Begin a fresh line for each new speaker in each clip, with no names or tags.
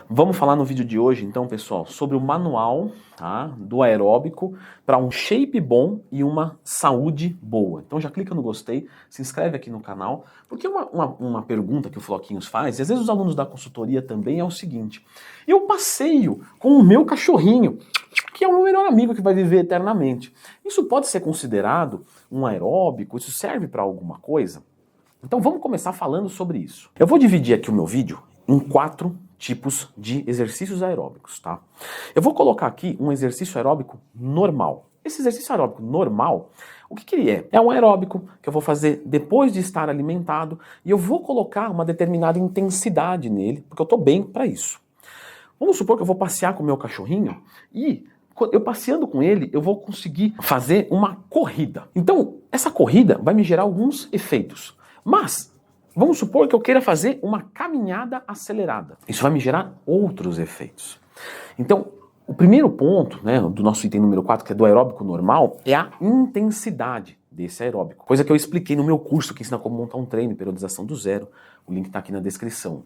Vamos falar no vídeo de hoje, então, pessoal, sobre o manual, tá, do aeróbico para um shape bom e uma saúde boa. Então já clica no gostei, se inscreve aqui no canal, porque uma pergunta que o Floquinhos faz, e às vezes os alunos da consultoria também, é o seguinte: eu passeio com o meu cachorrinho, que é o meu melhor amigo que vai viver eternamente. Isso pode ser considerado um aeróbico? Isso serve para alguma coisa? Então vamos começar falando sobre isso. Eu vou dividir aqui o meu vídeo em 4 tipos de exercícios aeróbicos, tá? Eu vou colocar aqui um exercício aeróbico normal. Esse exercício aeróbico normal, o que ele é? É um aeróbico que eu vou fazer depois de estar alimentado e eu vou colocar uma determinada intensidade nele, porque eu estou bem para isso. Vamos supor que eu vou passear com o meu cachorrinho e eu passeando com ele, eu vou conseguir fazer uma corrida. Então, essa corrida vai me gerar alguns efeitos. Mas, vamos supor que eu queira fazer uma caminhada acelerada. Isso vai me gerar outros efeitos. Então, o primeiro ponto, né, do nosso item número 4, que é do aeróbico normal, é a intensidade desse aeróbico. Coisa que eu expliquei no meu curso que ensina como montar um treino, periodização do zero. O link está aqui na descrição.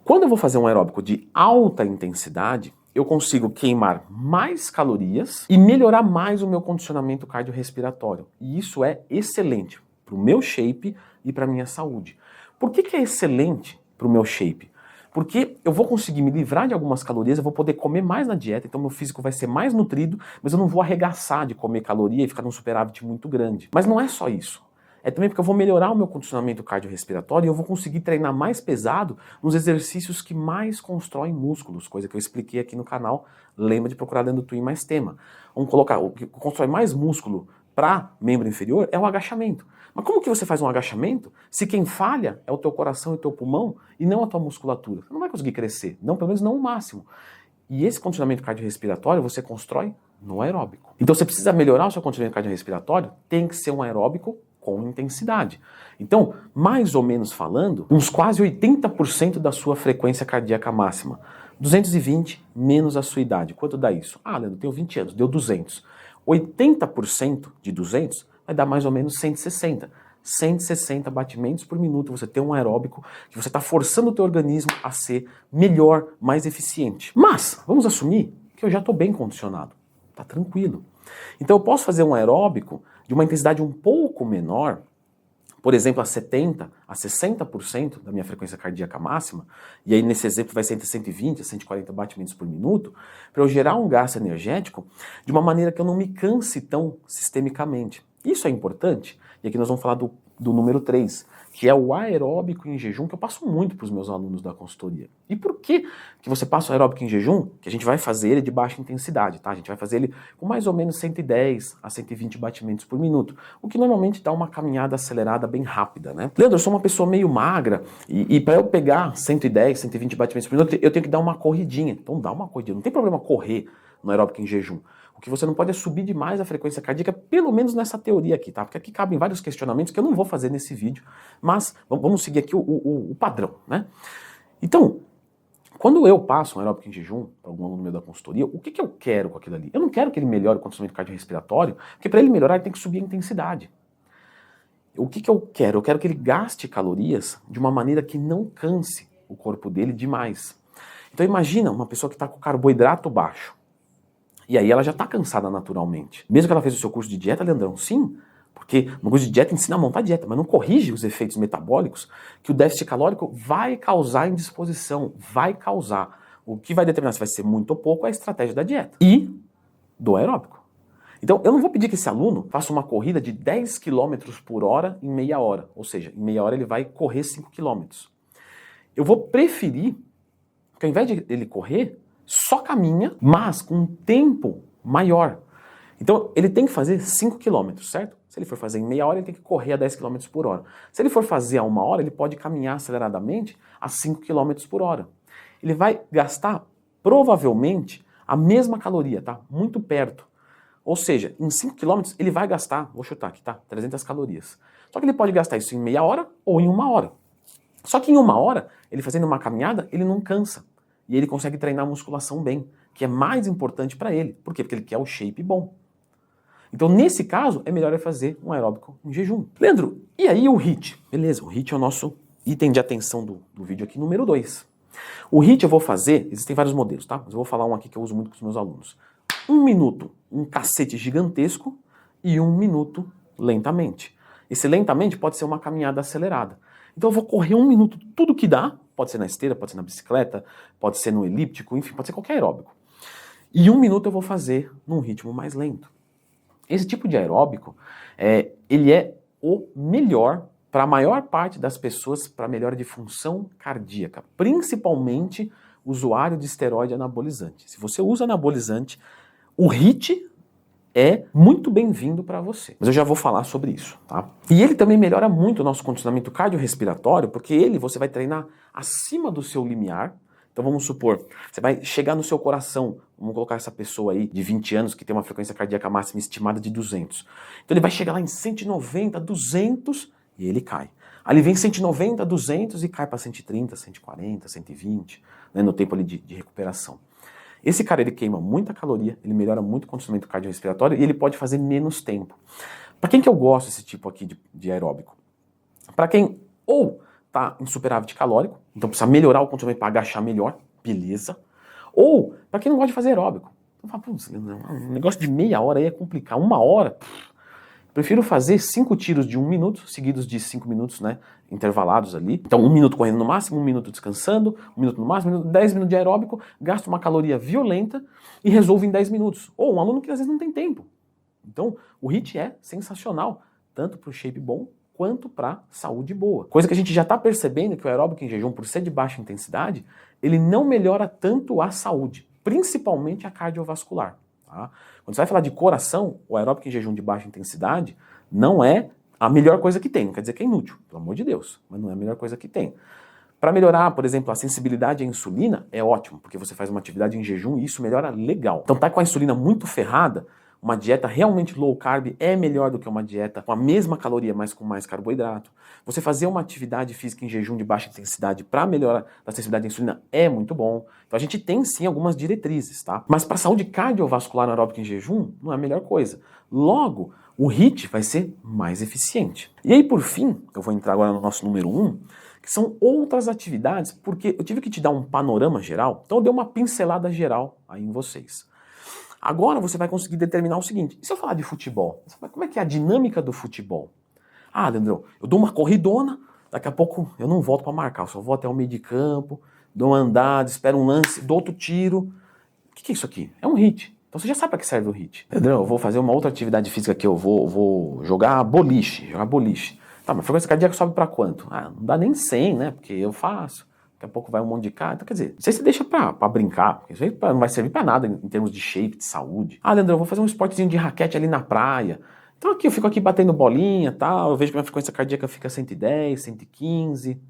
Quando eu vou fazer um aeróbico de alta intensidade, eu consigo queimar mais calorias e melhorar mais o meu condicionamento cardiorrespiratório. E isso é excelente para o meu shape e para a minha saúde. Por que é excelente para o meu shape? Porque eu vou conseguir me livrar de algumas calorias, eu vou poder comer mais na dieta, então meu físico vai ser mais nutrido, mas eu não vou arregaçar de comer caloria e ficar num superávit muito grande. Mas não é só isso. É também porque eu vou melhorar o meu condicionamento cardiorrespiratório e eu vou conseguir treinar mais pesado nos exercícios que mais constroem músculos, coisa que eu expliquei aqui no canal. Lembra de procurar dentro do Twin mais tema. Vamos colocar, o que constrói mais músculo para membro inferior é o agachamento. Mas como que você faz um agachamento se quem falha é o teu coração e o teu pulmão e não a tua musculatura? Você não vai conseguir crescer, não, pelo menos não o máximo. E esse condicionamento cardiorrespiratório você constrói no aeróbico. Então você precisa melhorar o seu condicionamento cardiorrespiratório, tem que ser um aeróbico com intensidade. Então, mais ou menos falando, uns quase 80% da sua frequência cardíaca máxima. 220 menos a sua idade. Quanto dá isso? Ah, Leandro, eu tenho 20 anos, deu 200. 80% de 200 vai dar mais ou menos 160. 160 batimentos por minuto. Você tem um aeróbico que você está forçando o teu organismo a ser melhor, mais eficiente. Mas, vamos assumir que eu já estou bem condicionado. Tá tranquilo. Então eu posso fazer um aeróbico de uma intensidade um pouco menor, por exemplo, a 70% a 60% da minha frequência cardíaca máxima, e aí nesse exemplo vai ser entre 120 a 140 batimentos por minuto, para eu gerar um gasto energético de uma maneira que eu não me canse tão sistemicamente. Isso é importante, e aqui nós vamos falar do número 3, que é o aeróbico em jejum, que eu passo muito para os meus alunos da consultoria. E por que você passa o aeróbico em jejum? Que a gente vai fazer ele de baixa intensidade, tá? A gente vai fazer ele com mais ou menos 110 a 120 batimentos por minuto, o que normalmente dá uma caminhada acelerada bem rápida, né? Leandro, eu sou uma pessoa meio magra e para eu pegar 110, 120 batimentos por minuto, eu tenho que dar uma corridinha. Então dá uma corridinha, não tem problema correr no aeróbico em jejum. O que você não pode é subir demais a frequência cardíaca, pelo menos nessa teoria aqui, tá? Porque aqui cabem vários questionamentos que eu não vou fazer nesse vídeo, mas vamos seguir aqui o padrão, né? Então, quando eu passo um aeróbico em jejum para algum aluno meu da consultoria, o que eu quero com aquilo ali? Eu não quero que ele melhore o condicionamento cardiorrespiratório, porque para ele melhorar ele tem que subir a intensidade. O que eu quero? Eu quero que ele gaste calorias de uma maneira que não canse o corpo dele demais. Então imagina uma pessoa que está com carboidrato baixo. E aí ela já está cansada naturalmente. Mesmo que ela fez o seu curso de dieta, Leandrão, sim, porque no curso de dieta ensina a montar dieta, mas não corrige os efeitos metabólicos que o déficit calórico vai causar indisposição, vai causar. O que vai determinar se vai ser muito ou pouco é a estratégia da dieta e do aeróbico. Então eu não vou pedir que esse aluno faça uma corrida de 10 km por hora em meia hora, ou seja, em meia hora ele vai correr 5 km. Eu vou preferir que ao invés de ele correr, só caminha, mas com um tempo maior. Então, ele tem que fazer 5 km, certo? Se ele for fazer em meia hora, ele tem que correr a 10 km por hora. Se ele for fazer a 1 hora, ele pode caminhar aceleradamente a 5 km por hora. Ele vai gastar, provavelmente, a mesma caloria, tá? Muito perto. Ou seja, em 5 km, ele vai gastar, vou chutar aqui, tá? 300 calorias. Só que ele pode gastar isso em meia hora ou em 1 hora. Só que em 1 hora, ele fazendo uma caminhada, ele não cansa. E ele consegue treinar a musculação bem, que é mais importante para ele. Por quê? Porque ele quer o shape bom. Então, nesse caso, é melhor ele fazer um aeróbico em jejum. Leandro, e aí o HIIT? Beleza, o HIIT é o nosso item de atenção do vídeo aqui, número 2. O HIIT eu vou fazer, existem vários modelos, tá? Mas eu vou falar um aqui que eu uso muito com os meus alunos. 1 minuto, um cacete gigantesco, e 1 minuto lentamente. Esse lentamente pode ser uma caminhada acelerada. Então eu vou correr 1 minuto tudo que dá, pode ser na esteira, pode ser na bicicleta, pode ser no elíptico, enfim, pode ser qualquer aeróbico. E 1 minuto eu vou fazer num ritmo mais lento. Esse tipo de aeróbico, ele é o melhor para a maior parte das pessoas para melhora de função cardíaca, principalmente usuário de esteroide anabolizante. Se você usa anabolizante, o HIIT é muito bem-vindo para você. Mas eu já vou falar sobre isso, tá? E ele também melhora muito o nosso condicionamento cardiorrespiratório, porque você vai treinar acima do seu limiar. Então vamos supor, você vai chegar no seu coração, vamos colocar essa pessoa aí de 20 anos que tem uma frequência cardíaca máxima estimada de 200. Então ele vai chegar lá em 190, 200 e ele cai. Aí ele vem 190, 200 e cai para 130, 140, 120, né, no tempo ali de recuperação. Esse cara, ele queima muita caloria, ele melhora muito o condicionamento cardiorrespiratório e ele pode fazer menos tempo. Para quem que eu gosto desse tipo aqui de aeróbico? Para quem ou tá em superávit calórico, então precisa melhorar o condicionamento para agachar melhor, beleza. Ou para quem não gosta de fazer aeróbico. Então fala, putz, um negócio de meia hora aí é complicado, 1 hora... Prefiro fazer 5 tiros de 1 minuto, seguidos de 5 minutos, né, intervalados ali. Então 1 minuto correndo no máximo, 1 minuto descansando, 1 minuto no máximo, 10 minutos de aeróbico, gasto uma caloria violenta e resolvo em 10 minutos. Ou um aluno que às vezes não tem tempo. Então o HIIT é sensacional, tanto para o shape bom quanto para saúde boa. Coisa que a gente já está percebendo que o aeróbico em jejum, por ser de baixa intensidade, ele não melhora tanto a saúde, principalmente a cardiovascular. Tá? Quando você vai falar de coração, o aeróbico em jejum de baixa intensidade não é a melhor coisa que tem. Não quer dizer que é inútil, pelo amor de Deus, mas não é a melhor coisa que tem. Para melhorar, por exemplo, a sensibilidade à insulina, é ótimo, porque você faz uma atividade em jejum e isso melhora legal. Então tá com a insulina muito ferrada, uma dieta realmente low carb é melhor do que uma dieta com a mesma caloria, mas com mais carboidrato. Você fazer uma atividade física em jejum de baixa intensidade para melhorar a sensibilidade à insulina é muito bom. Então a gente tem sim algumas diretrizes, tá? Mas para a saúde cardiovascular aeróbica em jejum, não é a melhor coisa. Logo, o HIIT vai ser mais eficiente. E aí, por fim, eu vou entrar agora no nosso número 1, que são outras atividades, porque eu tive que te dar um panorama geral, então eu dei uma pincelada geral aí em vocês. Agora você vai conseguir determinar o seguinte, e se eu falar de futebol? Como é que é a dinâmica do futebol? Ah, Leandrão, eu dou uma corridona, daqui a pouco eu não volto para marcar, eu só vou até o meio de campo, dou uma andada, espero um lance, dou outro tiro. O que é isso aqui? É um HIIT. Então você já sabe para que serve o HIIT. Leandrão, eu vou fazer uma outra atividade física que eu vou jogar boliche. Tá, mas a frequência cardíaca sobe para quanto? Ah, não dá nem 100, né? Porque eu faço. Daqui a pouco vai um monte de cara. Então, quer dizer, isso aí você deixa pra brincar, porque isso aí não vai servir pra nada em termos de shape, de saúde. Ah, Leandro, eu vou fazer um esportezinho de raquete ali na praia. Então aqui eu fico aqui batendo bolinha e tal, eu vejo que minha frequência cardíaca fica 110, 115.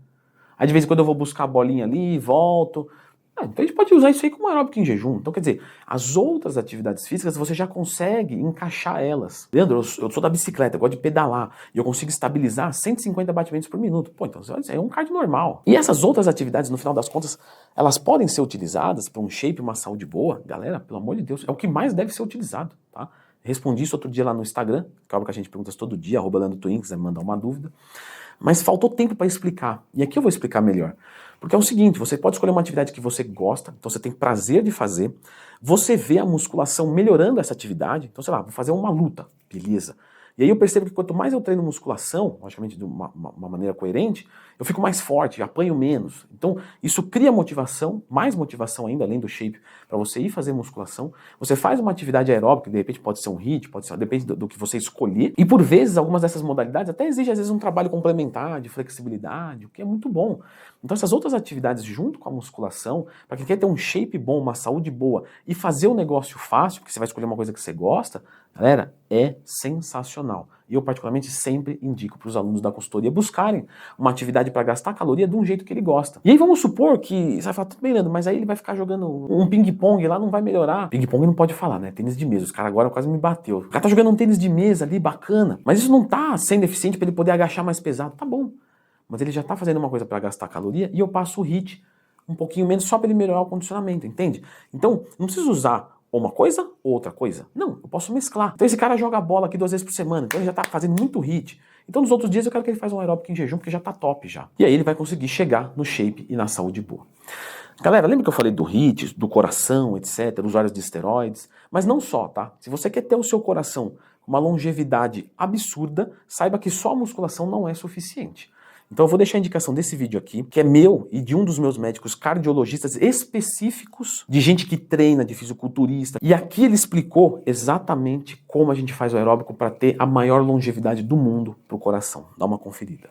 Aí de vez em quando eu vou buscar a bolinha ali, volto. Então a gente pode usar isso aí como aeróbico em jejum. Então quer dizer, as outras atividades físicas você já consegue encaixar elas. Leandro, eu sou da bicicleta, eu gosto de pedalar e eu consigo estabilizar 150 batimentos por minuto. Pô, então isso aí é um cardio normal. E essas outras atividades, no final das contas, elas podem ser utilizadas para um shape, uma saúde boa. Galera, pelo amor de Deus, é o que mais deve ser utilizado, tá? Respondi isso outro dia lá no Instagram, que é algo que a gente pergunta todo dia, @LeandroTwin, quiser mandar uma dúvida. Mas faltou tempo para explicar. E aqui eu vou explicar melhor. Porque é o seguinte, você pode escolher uma atividade que você gosta, então você tem prazer de fazer, você vê a musculação melhorando essa atividade, então sei lá, vou fazer uma luta, beleza. E aí eu percebo que quanto mais eu treino musculação, logicamente de uma maneira coerente, eu fico mais forte, apanho menos. Então isso cria motivação, mais motivação ainda, além do shape, para você ir fazer musculação. Você faz uma atividade aeróbica, que de repente pode ser um HIIT, pode ser, depende do que você escolher. E por vezes, algumas dessas modalidades até exigem às vezes um trabalho complementar, de flexibilidade, o que é muito bom. Então essas outras atividades junto com a musculação, para quem quer ter um shape bom, uma saúde boa e fazer o negócio fácil, porque você vai escolher uma coisa que você gosta, galera, é sensacional. E eu particularmente sempre indico para os alunos da consultoria buscarem uma atividade para gastar caloria de um jeito que ele gosta. E aí vamos supor que, você vai falar, tudo bem, Leandro, mas aí ele vai ficar jogando um ping-pong lá, não vai melhorar. Ping-pong não pode falar, né? Tênis de mesa. Os caras agora quase me bateu. O cara tá jogando um tênis de mesa ali, bacana, mas isso não tá sendo eficiente para ele poder agachar mais pesado. Tá bom. Mas ele já tá fazendo uma coisa para gastar caloria e eu passo o HIIT um pouquinho menos só para ele melhorar o condicionamento, entende? Então, não preciso usar uma coisa ou outra coisa. Não, eu posso mesclar. Então esse cara joga bola aqui 2 vezes por semana, então ele já tá fazendo muito HIIT. Então nos outros dias eu quero que ele faça um aeróbico em jejum, porque já tá top já. E aí ele vai conseguir chegar no shape e na saúde boa. Galera, lembra que eu falei do HIIT, do coração, etc., usuários de esteroides? Mas não só, tá? Se você quer ter o seu coração com uma longevidade absurda, saiba que só a musculação não é suficiente. Então eu vou deixar a indicação desse vídeo aqui, que é meu e de um dos meus médicos cardiologistas específicos, de gente que treina, de fisiculturista. E aqui ele explicou exatamente como a gente faz o aeróbico para ter a maior longevidade do mundo para o coração. Dá uma conferida.